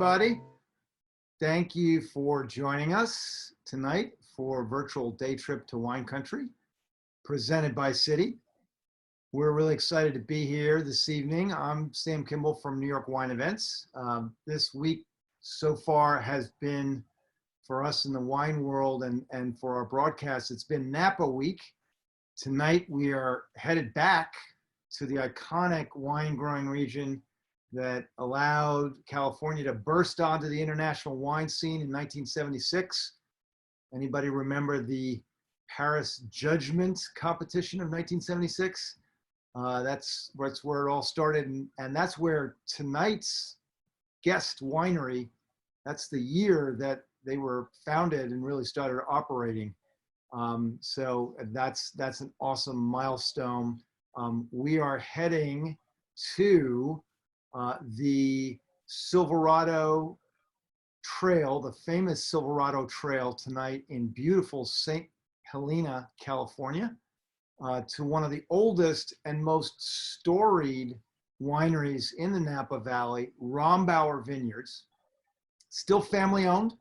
everybody. Thank you for joining us tonight for virtual day trip to wine country presented by Citi. We're really excited to be here this evening. I'm Sam Kimball from New York Wine Events. This week so far has been, for us in the wine world and for our broadcast, it's been Napa Week. Tonight we are headed back to the iconic wine growing region that allowed California to burst onto the international wine scene in 1976. Anybody remember the Paris Judgment competition of 1976? That's where it all started, and that's where tonight's guest winery, that's the year that they were founded and really started operating. So that's an awesome milestone. We are heading to the Silverado Trail, the famous Silverado Trail tonight in beautiful St. Helena, California, to one of the oldest and most storied wineries in the Napa Valley, Rombauer Vineyards, still family owned.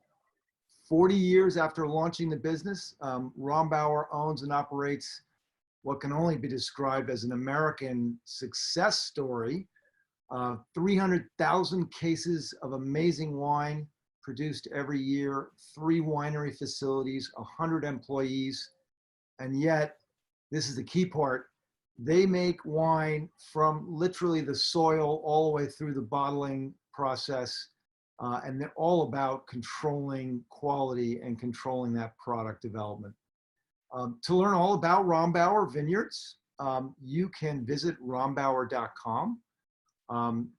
40 years after launching the business, Rombauer owns and operates what can only be described as an American success story. 300,000 cases of amazing wine produced every year, 3 winery facilities, 100 employees, and yet, this is the key part, they make wine from literally the soil all the way through the bottling process, and they're all about controlling quality and controlling that product development. To learn all about Rombauer Vineyards, you can visit rombauer.com.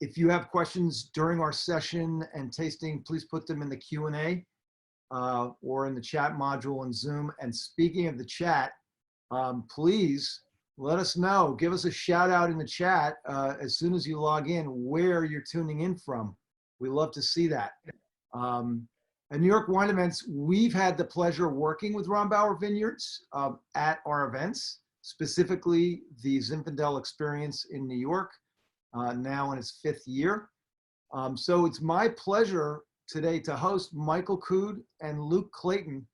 If you have questions during our session and tasting, please put them in the Q&A or in the chat module in Zoom. And speaking of the chat, please let us know. Give us a shout out in the chat as soon as you log in where you're tuning in from. We love to see that. At New York Wine Events, we've had the pleasure of working with Rombauer Vineyards at our events, specifically the Zinfandel experience in New York. Now in its 5th year. So it's my pleasure today to host Michael Coode and Luke Clayton,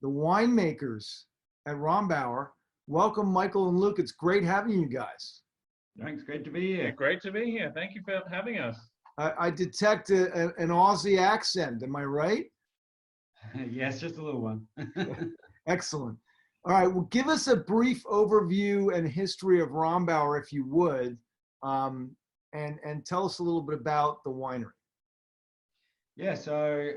the winemakers at Rombauer. Welcome, Michael and Luke. It's great having you guys. Thanks, great to be here. Great to be here. Thank you for having us. I detect an Aussie accent, am I right? Yes, just a little one. Excellent. All right, well, give us a brief overview and history of Rombauer, if you would. And tell us a little bit about the winery. Yeah, so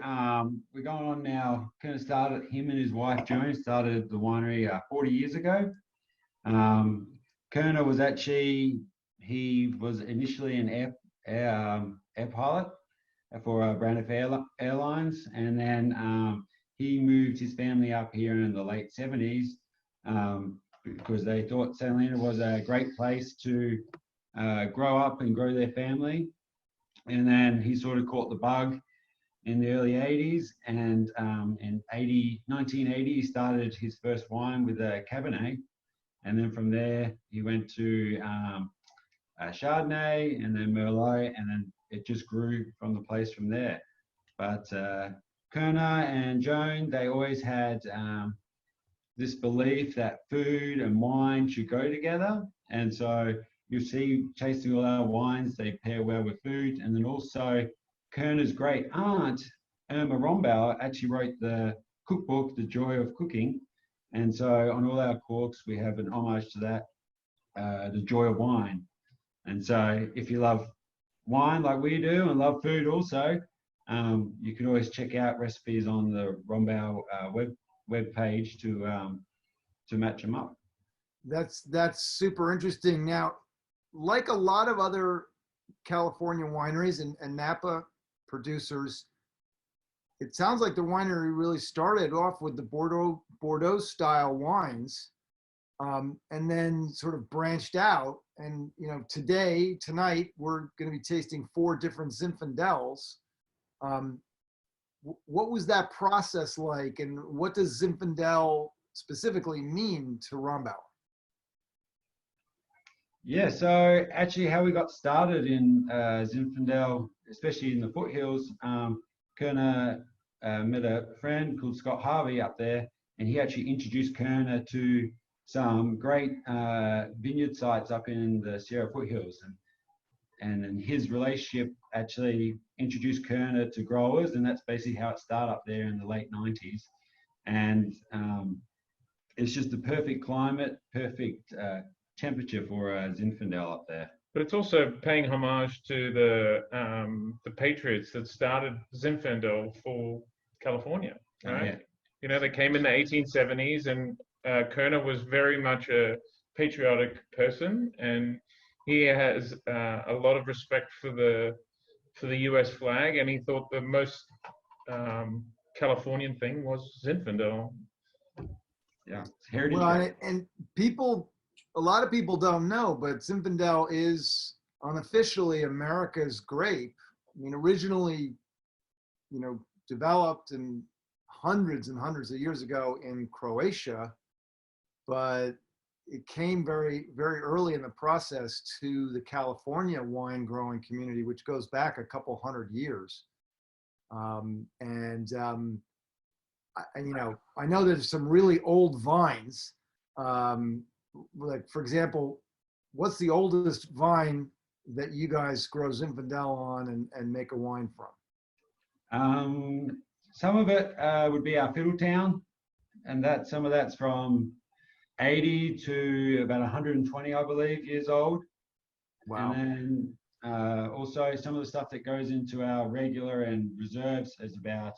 we're going on now. Kind of started, him and his wife Joan started the winery 40 years ago. Koerner was actually, he was initially an air pilot for Braniff Airlines, and then he moved his family up here in the late 70s because they thought St. Helena was a great place to grow up and grow their family. And then he sort of caught the bug in the early 80s, and in 1980 he started his first wine with a Cabernet, and then from there he went to Chardonnay and then Merlot, and then it just grew from the place from there. But Koerner and Joan, they always had this belief that food and wine should go together, and so you see, tasting all our wines, they pair well with food. And then also, Koerner's great aunt, Irma Rombauer, actually wrote the cookbook, The Joy of Cooking. And so on all our corks, we have an homage to that, The Joy of Wine. And so if you love wine like we do and love food also, you can always check out recipes on the Rombauer web page to match them up. That's super interesting. Now, like a lot of other California wineries and Napa producers, it sounds like the winery really started off with the Bordeaux style wines, and then sort of branched out. And you know, tonight, we're going to be tasting 4 different Zinfandels. What was that process like, and what does Zinfandel specifically mean to Rombauer? Yeah, so actually how we got started in Zinfandel especially in the foothills, Koerner met a friend called Scott Harvey up there, and he actually introduced Koerner to some great vineyard sites up in the Sierra foothills. And then his relationship actually introduced Koerner to growers, and that's basically how it started up there in the late 90s. And it's just the perfect climate, perfect temperature for Zinfandel up there. But it's also paying homage to the patriots that started Zinfandel for California, right? Yeah. You know, they came in the 1870s, and Koerner was very much a patriotic person, and he has a lot of respect for the U.S. flag, and he thought the most Californian thing was Zinfandel. Yeah, heritage. Well, and a lot of people don't know, but Zinfandel is unofficially America's grape. I mean, originally, developed in hundreds and hundreds of years ago in Croatia, but it came very, very early in the process to the California wine growing community, which goes back a couple hundred years. I know there's some really old vines. Like, for example, what's the oldest vine that you guys grow Zinfandel on and make a wine from? Some of it would be our Fiddle town, and some of that's from 80 to about 120, I believe, years old. Wow. And then also some of the stuff that goes into our regular and reserves is about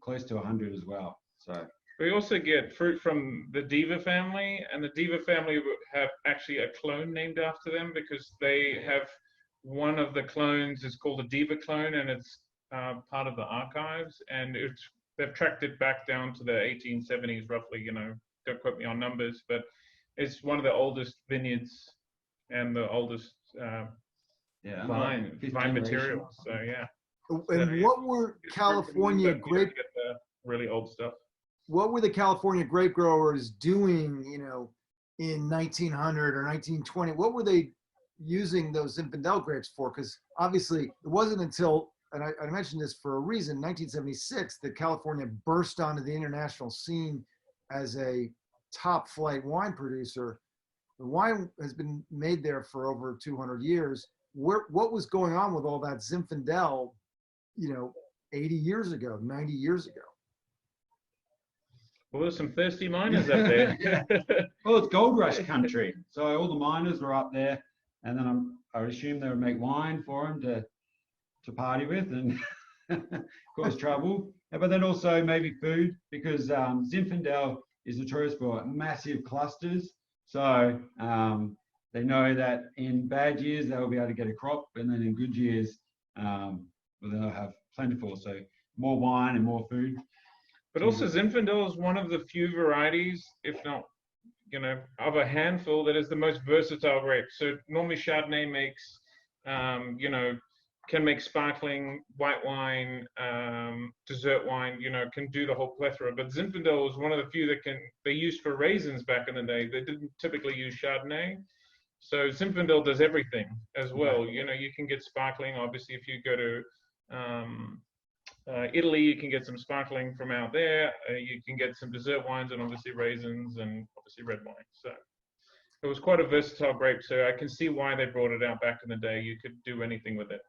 close to 100 as well. So we also get fruit from the Diva family, and the Diva family have actually a clone named after them, because they have one of the clones is called a Diva clone, and it's part of the archives, and they've tracked it back down to the 1870s roughly. Don't quote me on numbers, but it's one of the oldest vineyards and the oldest vine materials. So yeah. And what were California grape? Get the really old stuff. What were the California grape growers doing, in 1900 or 1920? What were they using those Zinfandel grapes for? Because obviously it wasn't until, and I mentioned this for a reason, 1976, that California burst onto the international scene as a top flight wine producer. The wine has been made there for over 200 years. What was going on with all that Zinfandel, 80 years ago, 90 years ago? Well, there's some thirsty miners up there. Yeah. Well, it's gold rush country, so all the miners were up there, and then I would assume they would make wine for them to party with and cause trouble. But then also maybe food, because Zinfandel is notorious for massive clusters. So they know that in bad years they'll be able to get a crop, and then in good years they'll have plentiful. So more wine and more food. But also Zinfandel is one of the few varieties, if not, of a handful, that is the most versatile grape. So normally Chardonnay makes, can make sparkling, white wine, dessert wine, can do the whole plethora. But Zinfandel is one of the few that they used for raisins back in the day. They didn't typically use Chardonnay. So Zinfandel does everything as well. Right. You can get sparkling, obviously, if you go to Italy, you can get some sparkling from out there. You can get some dessert wines and obviously raisins and obviously red wine. So it was quite a versatile grape. So I can see why they brought it out back in the day. You could do anything with it.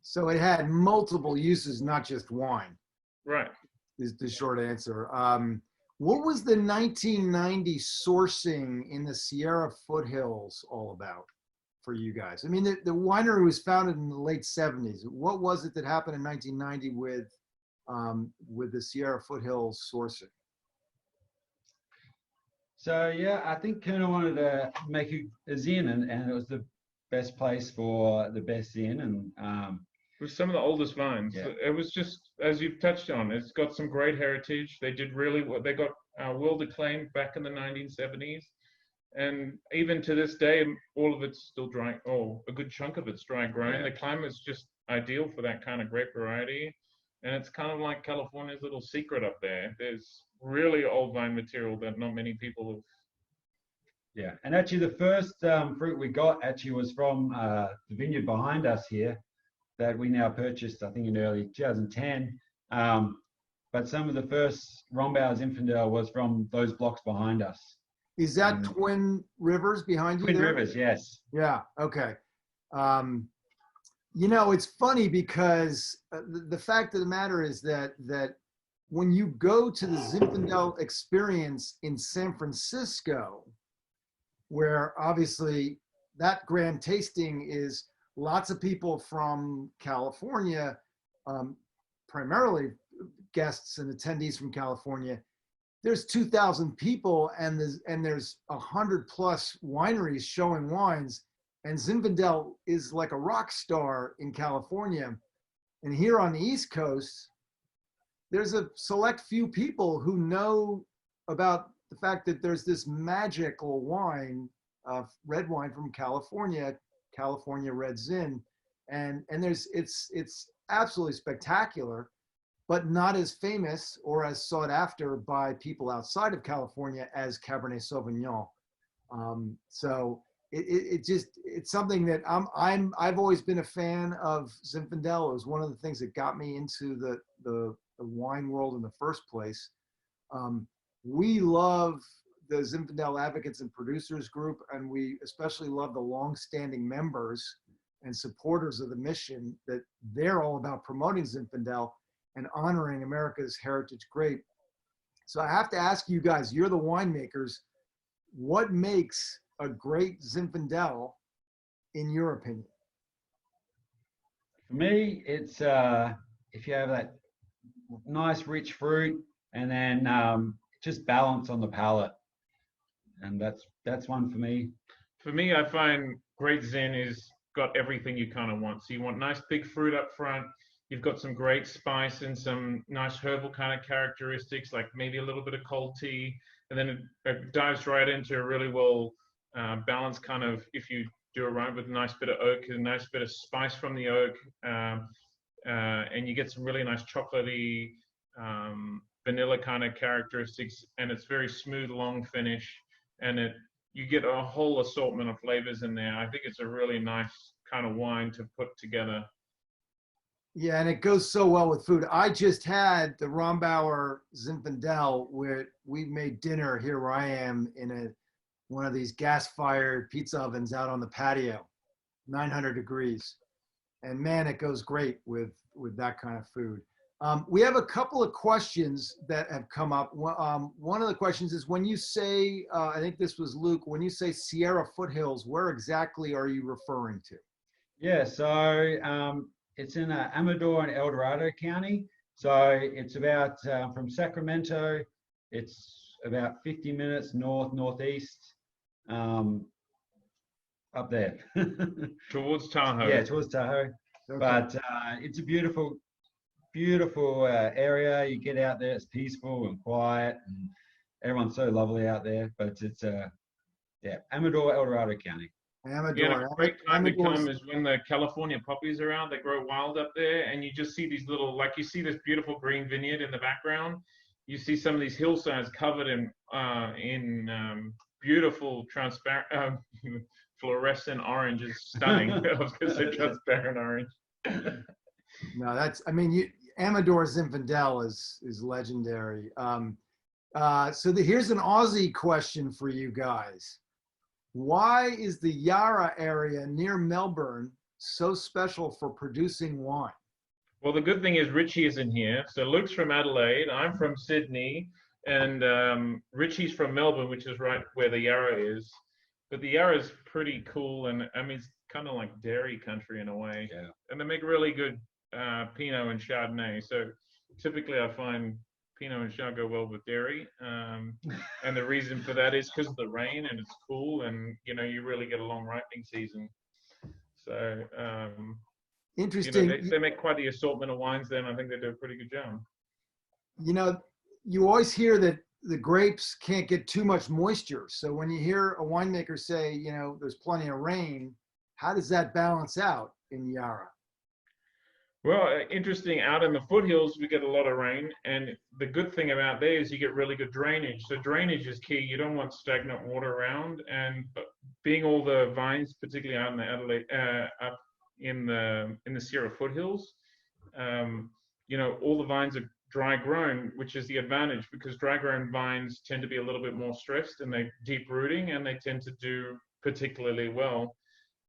So it had multiple uses, not just wine. Right. Is the short answer. What was the 1990 sourcing in the Sierra foothills all about for you guys? I mean, the winery was founded in the late 70s. What was it that happened in 1990 with the Sierra foothills sourcing? So yeah, I think Koerner wanted to make a zin, and it was the best place for the best zin, and it was some of the oldest vines. Yeah. It was just, as you've touched on, it's got some great heritage. They did really well. They got world acclaimed back in the 1970s. And even to this day, all of it's still dry, a good chunk of it's dry grown. Yeah. The climate's just ideal for that kind of grape variety. And it's kind of like California's little secret up there. There's really old vine material that not many people have. Yeah, and actually the first fruit we got actually was from the vineyard behind us here. that we now purchased, I think in early 2010. But some of the first Rombauer Zinfandel was from those blocks behind us. Is that Twin Rivers behind you Twin there? Rivers, yes. Yeah. Okay. You know, it's funny because the fact of the matter is that when you go to the Zinfandel experience in San Francisco, where obviously that grand tasting is lots of people from California, primarily guests and attendees from California. There's 2,000 people and there's 100+ wineries showing wines, and Zinfandel is like a rock star in California. And here on the East Coast, there's a select few people who know about the fact that there's this magical wine, red wine from California, California Red Zin, and it's absolutely spectacular, but not as famous or as sought after by people outside of California as Cabernet Sauvignon. So it's something that I've always been a fan of Zinfandel. It was one of the things that got me into the wine world in the first place. We love the Zinfandel Advocates and Producers Group, and we especially love the long-standing members and supporters of the mission that they're all about promoting Zinfandel and honoring America's heritage grape. So I have to ask you guys, you're the winemakers, what makes a great Zinfandel in your opinion? For me, it's if you have that nice rich fruit and then just balance on the palate. And that's one for me. For me, I find great Zin is got everything you kind of want. So you want nice big fruit up front. You've got some great spice and some nice herbal kind of characteristics, like maybe a little bit of cold tea. And then it dives right into a really well balanced kind of, if you do it right, with a nice bit of oak, a nice bit of spice from the oak. And you get some really nice chocolatey, vanilla kind of characteristics. And it's very smooth, long finish. And you get a whole assortment of flavors in there. I think it's a really nice kind of wine to put together. Yeah, and it goes so well with food. I just had the Rombauer Zinfandel where we made dinner here where I am in one of these gas-fired pizza ovens out on the patio, 900 degrees. And man, it goes great with that kind of food. We have a couple of questions that have come up. One of the questions is when you say, I think this was Luke, when you say Sierra foothills, where exactly are you referring to? Yeah, so it's in Amador and El Dorado County. So it's about, from Sacramento, it's about 50 minutes northeast, up there. Towards Tahoe. Yeah, towards Tahoe. Okay. But it's a beautiful area. You get out there, it's peaceful and quiet, and everyone's so lovely out there. But it's Amador, El Dorado County. Amador. Yeah, a great time to come is when the California poppies are out. They grow wild up there, and you just see these little, like you see this beautiful green vineyard in the background. You see some of these hillsides covered in beautiful transparent, fluorescent orange. Is stunning. I was going to say transparent orange. No, Amador Zinfandel is legendary. So here's an Aussie question for you guys. Why is the Yarra area near Melbourne so special for producing wine? Well, the good thing is Richie isn't here. So Luke's from Adelaide, I'm from Sydney, and Richie's from Melbourne, which is right where the Yarra is. But the Yarra is pretty cool, and it's kind of like dairy country in a way. Yeah. And they make really good Pinot and Chardonnay. So typically I find Pinot and Chardonnay go well with dairy. And the reason for that is because of the rain and it's cool, and you really get a long ripening season. So interesting. They make quite the assortment of wines there, and I think they do a pretty good job. You always hear that the grapes can't get too much moisture. So when you hear a winemaker say, there's plenty of rain, how does that balance out in Yarra? Well, interesting. Out in the foothills, we get a lot of rain, and the good thing about there is you get really good drainage. So drainage is key. You don't want stagnant water around, and being all the vines, particularly out in the Adelaide, up in the Sierra foothills. You know, all the vines are dry grown, which is the advantage because dry grown vines tend to be a little bit more stressed and they're deep rooting and they tend to do particularly well.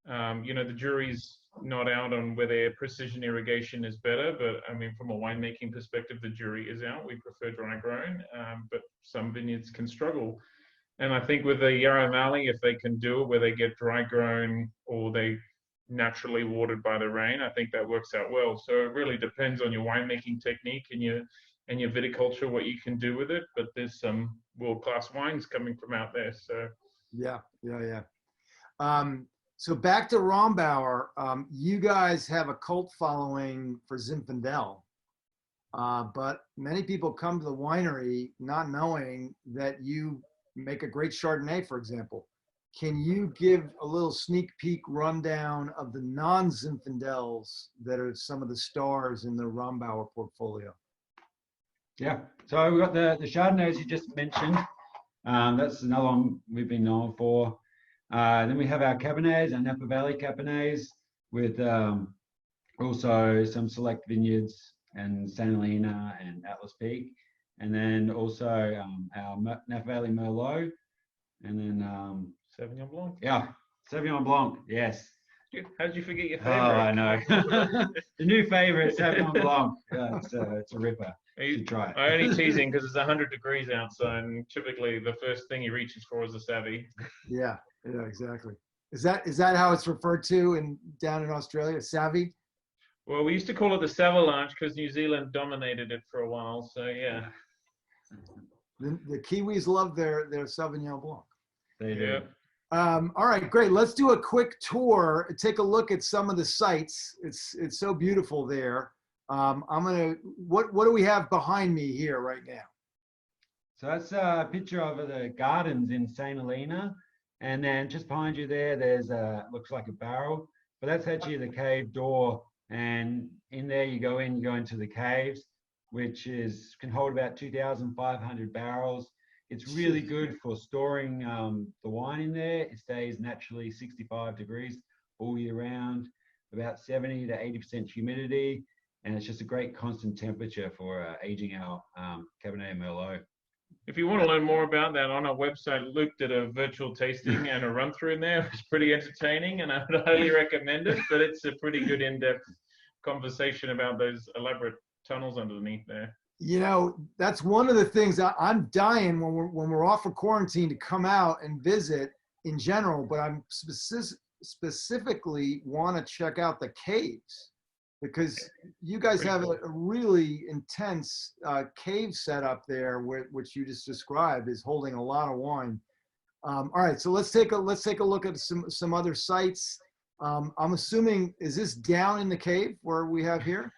You know, the jury's not out on whether precision irrigation is better, but I mean, from a winemaking perspective, the jury is out. We prefer dry grown, but some vineyards can struggle. And I think with the Yarra Valley, if they can do it where they get dry grown or they naturally watered by the rain, I think that works out well. So it really depends on your winemaking technique and your viticulture, what you can do with it. But there's some world-class wines coming from out there. So yeah. So back to Rombauer, you guys have a cult following for Zinfandel, but many people come to the winery not knowing that you make a great Chardonnay, for example. Can you give a little sneak peek rundown of the non-Zinfandels that are some of the stars in the Rombauer portfolio? Yeah, so we've got the Chardonnays you just mentioned. That's another one we've been known for. Then we have our Cabernets, our Napa Valley Cabernets, with also some select vineyards and Santa Elena and Atlas Peak. And then also our Napa Valley Merlot. And then Sauvignon Blanc. yeah, Sauvignon Blanc, yes. How did you forget your Oh, favorite? I know. The new favorite, Sauvignon Blanc. Yeah, it's a ripper. You should try it. I'm only teasing because it's 100 degrees outside, and typically the first thing he reaches for is a Savvy. Yeah, exactly. Is that how it's referred to down in Australia, Savvy? Well, we used to call it the Savalanche because New Zealand dominated it for a while. So yeah. The Kiwis love their Sauvignon Blanc. They do. All right, great. Let's do a quick tour. Take a look at some of the sites. It's so beautiful there. What do we have behind me here right now? So that's a picture of the gardens in St. Helena. And then just behind you there, there's looks like a barrel, but that's actually the cave door. And in there you go into the caves, which can hold about 2,500 barrels. It's really good for storing the wine in there. It stays naturally 65 degrees all year round, about 70 to 80% humidity. And it's just a great constant temperature for aging our Cabernet Merlot. If you want to learn more about that, on our website, Luke did a virtual tasting and a run through in there. It was pretty entertaining and I would highly recommend it, but it's a pretty good in-depth conversation about those elaborate tunnels underneath there. You know, that's one of the things I'm dying when we're off of quarantine to come out and visit in general, but I'm specifically want to check out the caves because you guys have a really intense cave setup there, which you just described is holding a lot of wine. All right, so let's take a look at some other sites. I'm assuming, is this down in the cave where we have here?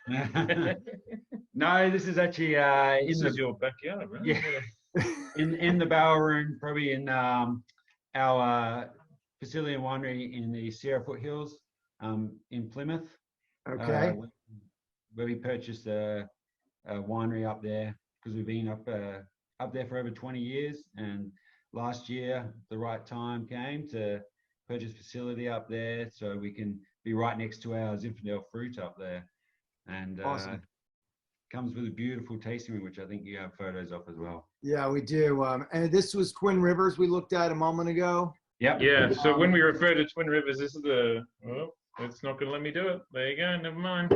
No, this is actually This is your backyard, right? Yeah, in the barrel room, probably in our facility and winery in the Sierra Foothills in Plymouth. Okay. Where we purchased a winery up there because we've been up there for over 20 years, and last year the right time came to purchase facility up there so we can be right next to our Zinfandel fruit up there. And awesome. Comes with a beautiful tasting room, which I think you have photos of as well. Yeah, we do. And this was Twin Rivers we looked at a moment ago. Yep. Yeah. So when we refer to Twin Rivers, this is it's not going to let me do it. There you go. Never mind.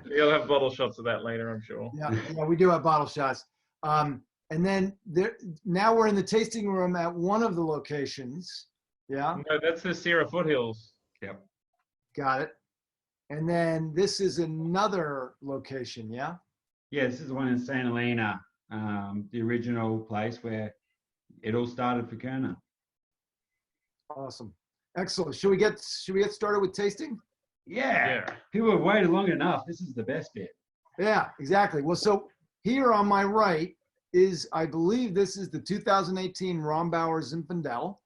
You'll have bottle shots of that later, I'm sure. Yeah, we do have bottle shots. And then now we're in the tasting room at one of the locations. Yeah. No, that's the Sierra Foothills. Yep. Got it. And then this is another location, yeah? Yeah, this is the one in St. Helena, the original place where it all started for Koerner. Awesome. Excellent. Should we get started with tasting? Yeah. People have waited long enough. This is the best bit. Yeah, exactly. Well, so here on my right is, I believe this is the 2018 Rombauer Zinfandel.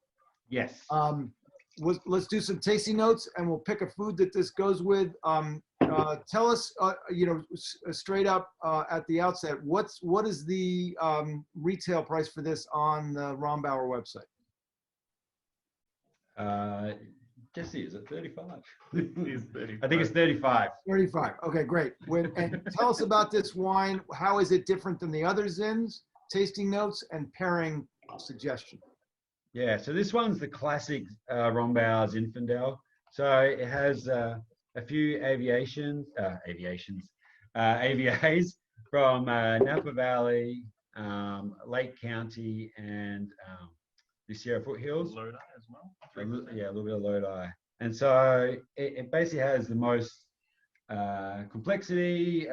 Yes. Let's do some tasting notes and we'll pick a food that this goes with. Tell us, straight up at the outset, what is the retail price for this on the Rombauer website? Jesse, is it 35? He's 35. I think it's 35. 35. Okay, great. And tell us about this wine. How is it different than the other Zins? Tasting notes and pairing suggestion. Yeah, so this one's the classic Rombauer Zinfandel. So it has a few AVAs from Napa Valley, Lake County, and the Sierra Foothills. Lodi as well. Yeah, a little bit of Lodi. And so it basically has the most complexity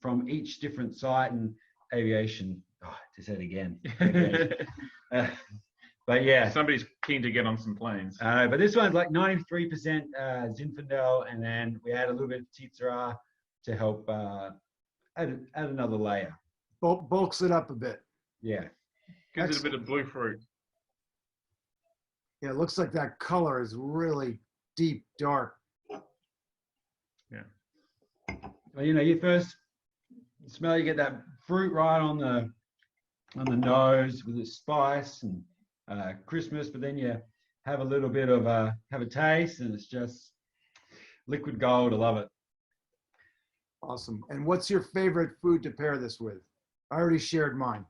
from each different site and aviation. Oh, to say it again. But yeah. Somebody's keen to get on some planes. But this one's like 93% Zinfandel, and then we add a little bit of Tizera to help add another layer. Bulks it up a bit. Yeah. Gives it a bit of blue fruit. Yeah, it looks like that color is really deep, dark. Yeah. Well, you first smell, you get that fruit right on the nose with the spice and Christmas, but then you have a little bit of have a taste, and it's just liquid gold. I love it. Awesome. And what's your favorite food to pair this with? I already shared mine.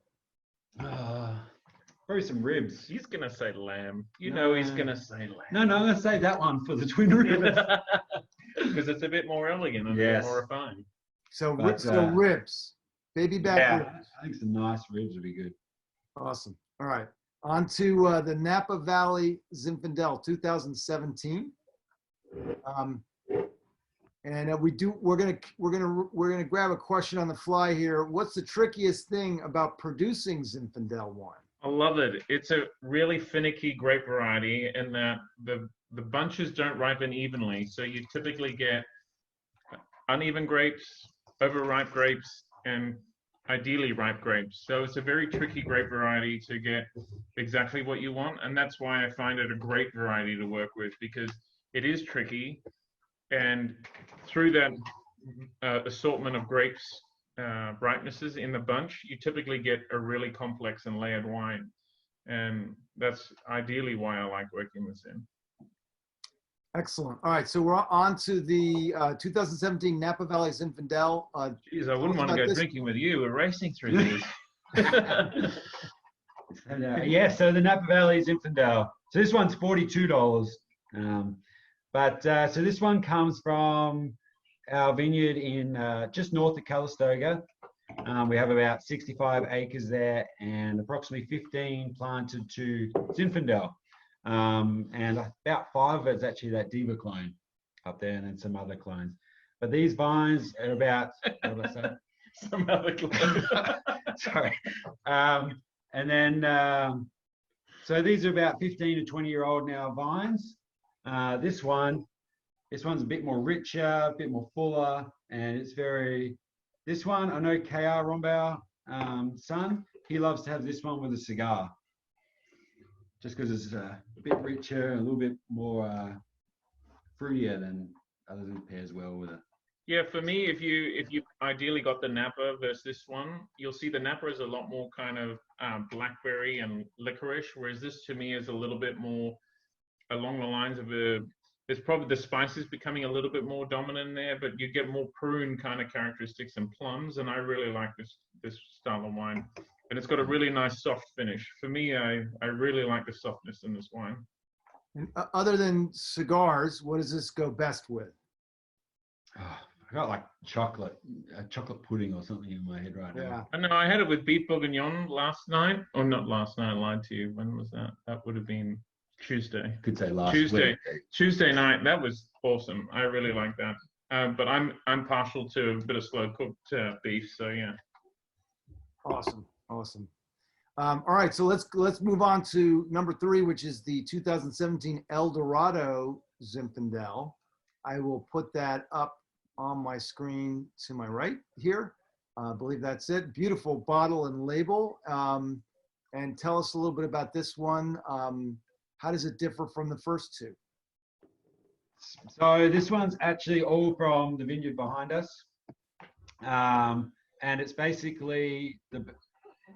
Probably some ribs. He's gonna say lamb. You know he's gonna say lamb. No, I'm gonna save that one for the twin ribs. Because it's a bit more elegant and a bit more refined. So But, ribs, baby back ribs. I think some nice ribs would be good. Awesome. All right. On to the Napa Valley Zinfandel 2017. And we're gonna grab a question on the fly here. What's the trickiest thing about producing Zinfandel wine? I love it. It's a really finicky grape variety in that the bunches don't ripen evenly. So you typically get uneven grapes, overripe grapes, and ideally ripe grapes. So it's a very tricky grape variety to get exactly what you want. And that's why I find it a great variety to work with, because it is tricky. And through that assortment of grapes, ripenesses in the bunch, you typically get a really complex and layered wine. And that's ideally why I like working this in. Excellent. All right, so we're on to the 2017 Napa Valley Zinfandel. Geez, I wouldn't want to go drinking with you. We're racing through these. Yeah, so the Napa Valley Zinfandel. So this one's $42. So this one comes from our vineyard in just north of Calistoga. We have about 65 acres there and approximately 15 planted to Zinfandel. And about 5 of it's actually that Diva clone up there, and then some other clones. But these vines are about, what did I say? Some other clones. Sorry. And then, so these are about 15 to 20-year-old now vines. This one's a bit more richer, a bit more fuller, and it's this one, I know KR Rombauer, son, he loves to have this one with a cigar. Just because it's a bit richer, a little bit more fruitier than others, it pairs well with it. Yeah, for me, if you ideally got the Napa versus this one, you'll see the Napa is a lot more kind of blackberry and licorice, whereas this to me is a little bit more along the lines of there's probably the spices becoming a little bit more dominant there, but you get more prune kind of characteristics and plums, and I really like this style of wine. And it's got a really nice soft finish. For me, I really like the softness in this wine. And other than cigars, what does this go best with? Oh, I got like chocolate pudding or something in my head right now. I know I had it with beef bourguignon last night, or not last night. I lied to you. When was that? That would have been Tuesday. Could say last Tuesday. week. Tuesday night. That was awesome. I really like that. But I'm partial to a bit of slow cooked beef. So yeah. Awesome. All right, so let's move on to number 3, which is the 2017 El Dorado Zinfandel. I will put that up on my screen to my right here. I believe that's it. Beautiful bottle and label. And tell us a little bit about this one. How does it differ from the first 2? So this one's actually all from the vineyard behind us. And it's basically,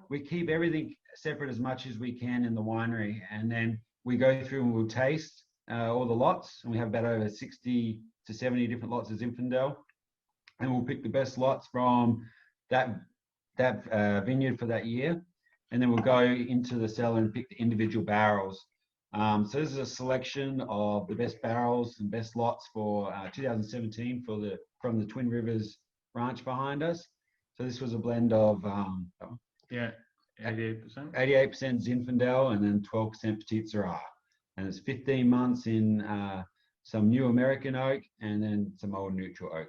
we keep everything separate as much as we can in the winery. And then we go through and we'll taste all the lots, and we have about over 60 to 70 different lots of Zinfandel, and we'll pick the best lots from that vineyard for that year, and then we'll go into the cellar and pick the individual barrels. So this is a selection of the best barrels and best lots for 2017 from the Twin Rivers ranch behind us. So this was a blend of 88%. 88% Zinfandel and then 12% Petit Syrah. And it's 15 months in some new American oak and then some old neutral oak.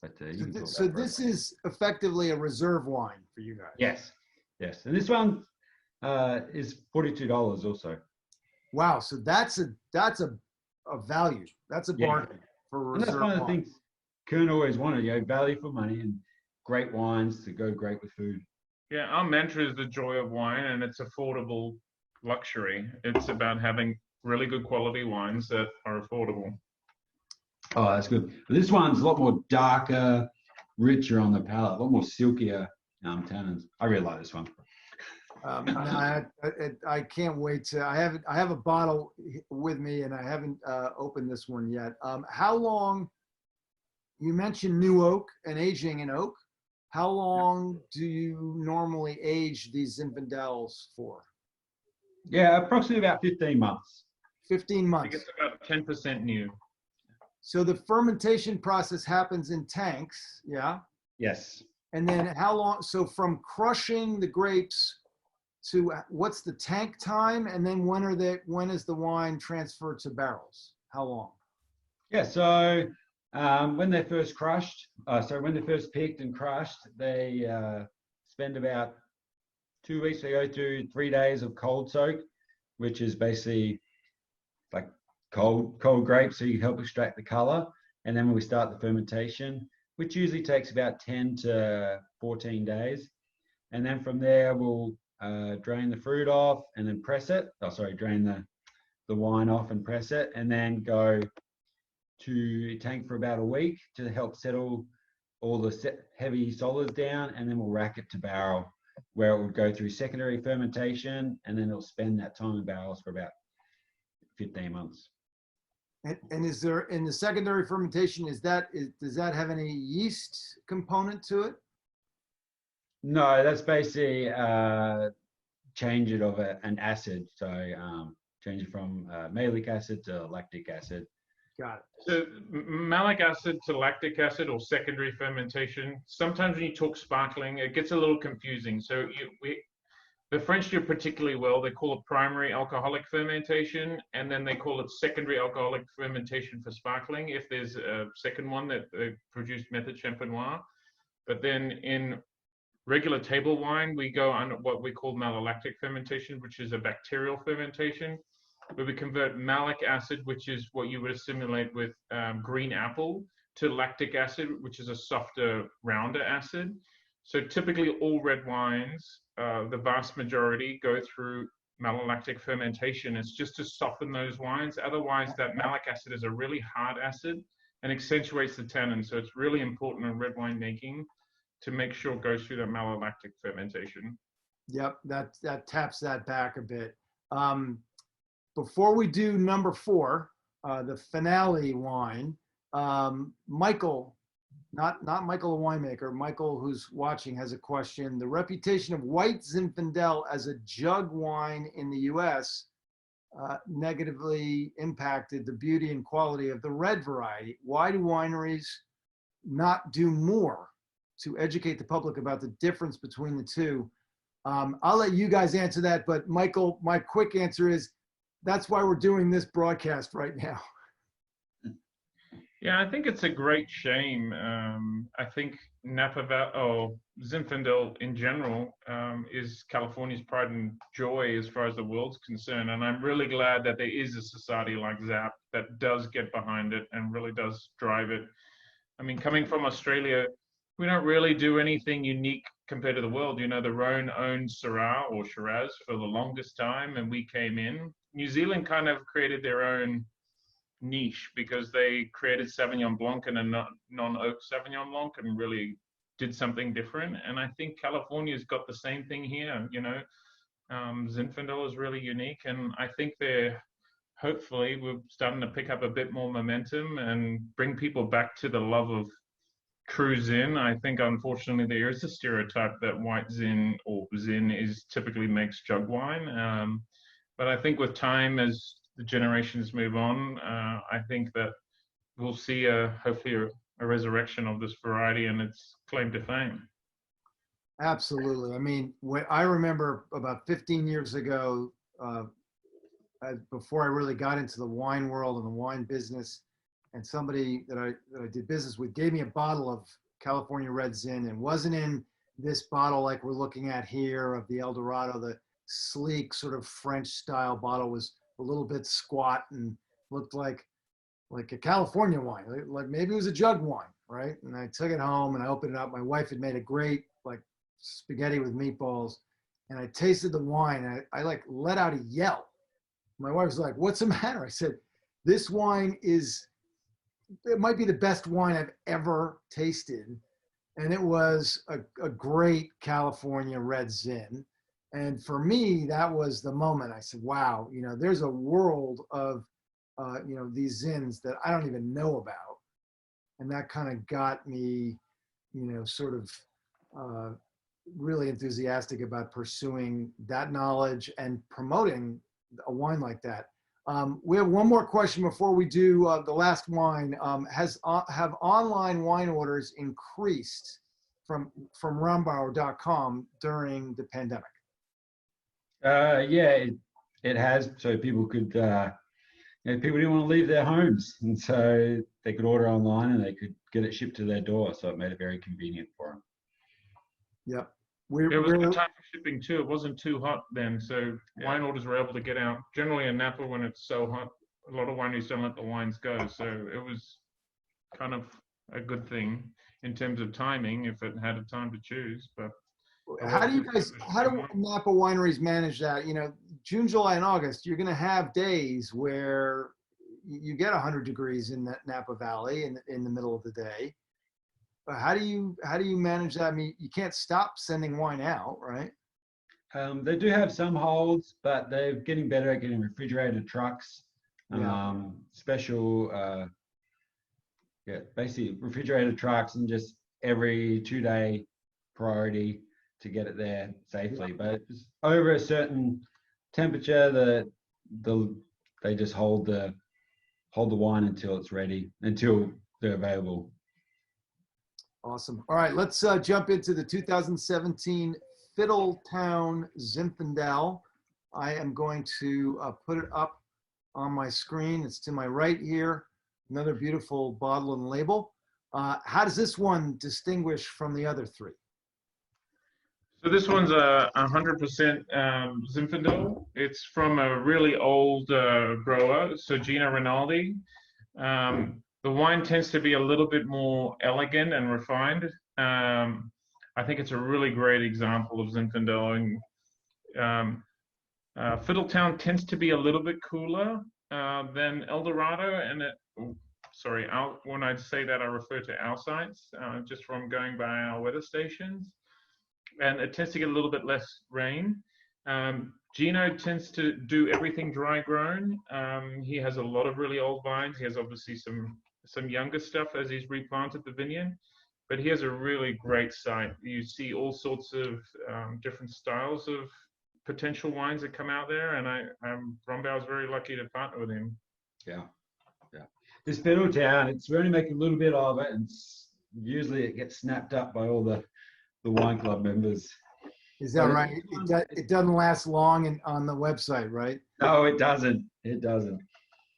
But so this is effectively a reserve wine for you guys. Yes. And this one is $42 also. Wow. So that's a value. That's a bargain for reserve. And that's one of the things Koerner always wanted, value for money and great wines to go great with food. Yeah, our mantra is the joy of wine, and it's affordable luxury. It's about having really good quality wines that are affordable. Oh, that's good. But this one's a lot more darker, richer on the palate, a lot more silkier tannins. I really like this one. I can't wait to. I have a bottle with me, and I haven't opened this one yet. How long? You mentioned new oak and aging in oak. How long do you normally age these Zinfandels for? Yeah, approximately about 15 months. 15 I months. think it's about 10% new. So the fermentation process happens in tanks, yeah? Yes. And then how long? So from crushing the grapes to what's the tank time? And then when is the wine transferred to barrels? How long? Yeah, so when they're first when they're first picked and crushed, they spend about 2 weeks. They go through 3 days of cold soak, which is basically like cold grapes, so you help extract the color. And then when we start the fermentation, which usually takes about 10 to 14 days. And then from there, we'll drain the fruit off and then press it. Drain the wine off and press it, and then go to tank for about a week to help settle all the heavy solids down, and then we'll rack it to barrel, where it would go through secondary fermentation, and then it'll spend that time in barrels for about 15 months. And is there, in the secondary fermentation, does that have any yeast component to it? No, that's basically change it of an acid. So change it from malic acid to lactic acid. Got it. So malic acid to lactic acid, or secondary fermentation. Sometimes when you talk sparkling, it gets a little confusing. So the French do it particularly well. They call it primary alcoholic fermentation, and then they call it secondary alcoholic fermentation for sparkling, if there's a second one that produced method champenois. But then in regular table wine, we go on what we call malolactic fermentation, which is a bacterial fermentation, where we convert malic acid, which is what you would assimilate with green apple, to lactic acid, which is a softer, rounder acid. So typically all red wines, the vast majority, go through malolactic fermentation. It's just to soften those wines. Otherwise, that malic acid is a really hard acid and accentuates the tannin. So it's really important in red wine making to make sure it goes through that malolactic fermentation. Yep, that taps that back a bit. Before we do number 4, the finale wine, Michael, not Michael, the winemaker, Michael, who's watching, has a question. The reputation of white Zinfandel as a jug wine in the U.S. Negatively impacted the beauty and quality of the red variety. Why do wineries not do more to educate the public about the difference between the two? I'll let you guys answer that, but Michael, my quick answer is that's why we're doing this broadcast right now. Yeah, I think it's a great shame. I think Napa Valley, or Zinfandel in general, is California's pride and joy as far as the world's concerned. And I'm really glad that there is a society like ZAP that does get behind it and really does drive it. I mean, coming from Australia, we don't really do anything unique compared to the world. You know, the Rhone owned Syrah or Shiraz for the longest time, and we came in. New Zealand kind of created their own niche because they created Sauvignon Blanc and a non-oak Sauvignon Blanc and really did something different. And I think California's got the same thing here. You know, Zinfandel is really unique, and I think they're hopefully we're starting to pick up a bit more momentum and bring people back to the love of true Zin. I think unfortunately there is a stereotype that white Zin or Zin is typically makes jug wine. But I think with time, as the generations move on, I think that we'll see hopefully a resurrection of this variety and its claim to fame. Absolutely. I mean, when I remember about 15 years ago, before I really got into the wine world and the wine business, and somebody that I did business with gave me a bottle of California Red Zin, and wasn't in this bottle like we're looking at here of the El Dorado. The sleek sort of French style bottle was a little bit squat and looked like a California wine, like maybe it was a jug wine, right? And I took it home and I opened it up. My wife had made a great like spaghetti with meatballs, and I tasted the wine. And I like let out a yell. My wife was like, "What's the matter?" I said, "This wine it might be the best wine I've ever tasted." And it was a great California Red Zin. And for me, that was the moment. I said, wow, there's a world of, these Zins that I don't even know about. And that kind of got me, sort of really enthusiastic about pursuing that knowledge and promoting a wine like that. We have one more question before we do the last wine. Have online wine orders increased from Rombauer.com during the pandemic? Yeah, it has. So people could, people didn't want to leave their homes, and so they could order online and they could get it shipped to their door. So it made it very convenient for them. Yep. There was a good time for shipping too. It wasn't too hot then, so wine orders were able to get out. Generally in Napa, when it's so hot, a lot of wineries don't let the wines go. So it was kind of a good thing in terms of timing if it had a time to choose. But how do Napa wineries manage that? June, July, and August, you're going to have days where you get 100 degrees in that Napa Valley in the middle of the day. But how do you manage that? I mean, you can't stop sending wine out, right? They do have some holds, but they're getting better at getting refrigerated trucks, special, basically refrigerated trucks, and just every 2-day priority to get it there safely. But it's over a certain temperature, they just hold the wine until it's ready, until they're available. Awesome. All right, let's jump into the 2017 Fiddle Zinfandel. I am going to put it up on my screen. It's to my right here. Another beautiful bottle and label. How does this one distinguish from the other three? So this one's a 100% Zinfandel. It's from a really old grower, so Gina Rinaldi. The wine tends to be a little bit more elegant and refined. I think it's a really great example of Zinfandel. Fiddletown tends to be a little bit cooler than El Dorado, and when I say that, I refer to our sites, just from going by our weather stations. And it tends to get a little bit less rain. Gino tends to do everything dry grown. He has a lot of really old vines. He has obviously some younger stuff as he's replanted the vineyard, but he has a really great site. You see all sorts of different styles of potential wines that come out there, and Rombauer's very lucky to partner with him. Yeah. This Fiddletown, we're only making a little bit of it, and usually it gets snapped up by all the wine club members. Is that right? It doesn't last long on the website, right? No, it doesn't. It doesn't.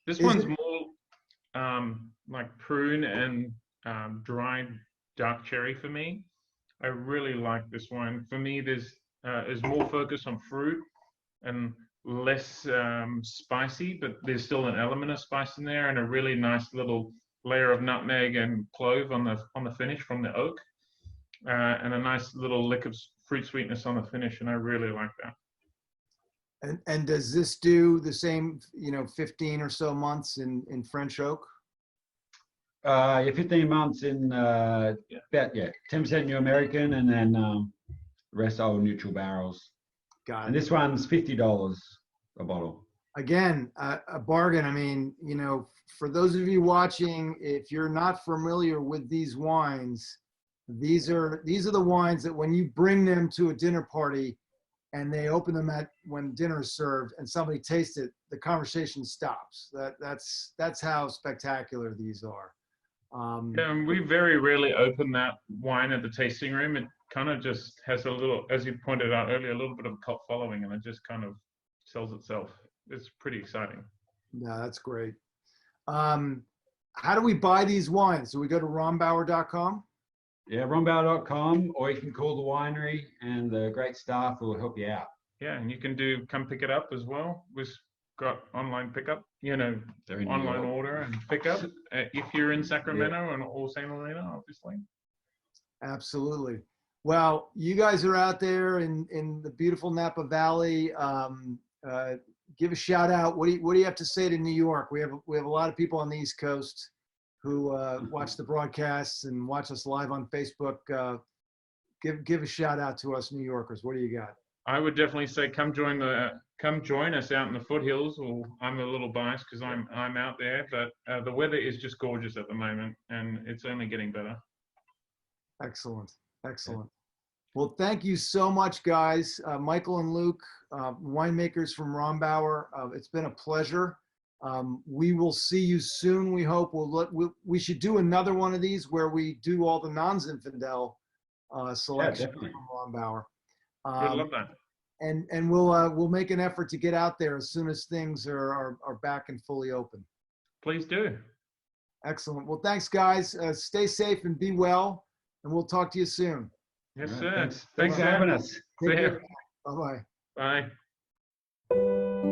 This one's more like prune and dried dark cherry for me. I really like this wine. For me, there's is more focus on fruit and less spicy, but there's still an element of spice in there, and a really nice little layer of nutmeg and clove on the finish from the oak, and a nice little lick of fruit sweetness on the finish, and I really like that. And does this do the same, 15 or so months in French oak? 15 months in about 10% New American, and then the rest are neutral barrels. Got it. And this one's $50 a bottle. again, a bargain. I mean, for those of you watching, if you're not familiar with these wines, these are the wines that when you bring them to a dinner party and they open them when dinner is served and somebody tastes it, the conversation stops. That's how spectacular these are. Yeah, and we very rarely open that wine at the tasting room. It kind of just has a little, as you pointed out earlier, a little bit of a cult following, and it just kind of sells itself. It's pretty exciting. Yeah, that's great. How do we buy these wines? Do we go to rombauer.com? Yeah, rombauer.com, or you can call the winery and the great staff will help you out. Yeah, and you can come pick it up as well. We've got online pickup, online order and pickup if you're in Sacramento or San Marino, obviously. Absolutely. Well, you guys are out there in the beautiful Napa Valley. Give a shout out. What do you have to say to New York? We have a lot of people on the East Coast who watch the broadcasts and watch us live on Facebook. Give a shout out to us New Yorkers. What do you got? I would definitely say come join us out in the foothills. Well, I'm a little biased because I'm out there, but the weather is just gorgeous at the moment, and it's only getting better. Excellent. Well, thank you so much, guys. Michael and Luke, winemakers from Rombauer. It's been a pleasure. We will see you soon. We hope we should do another one of these where we do all the non-Zinfandel selection from Rombauer. I love that. And we'll make an effort to get out there as soon as things are back and fully open. Please do. Excellent. Well, thanks, guys. Stay safe and be well, and we'll talk to you soon. Yes, Right, sir. thanks for having us. See ya. Bye-bye. Bye.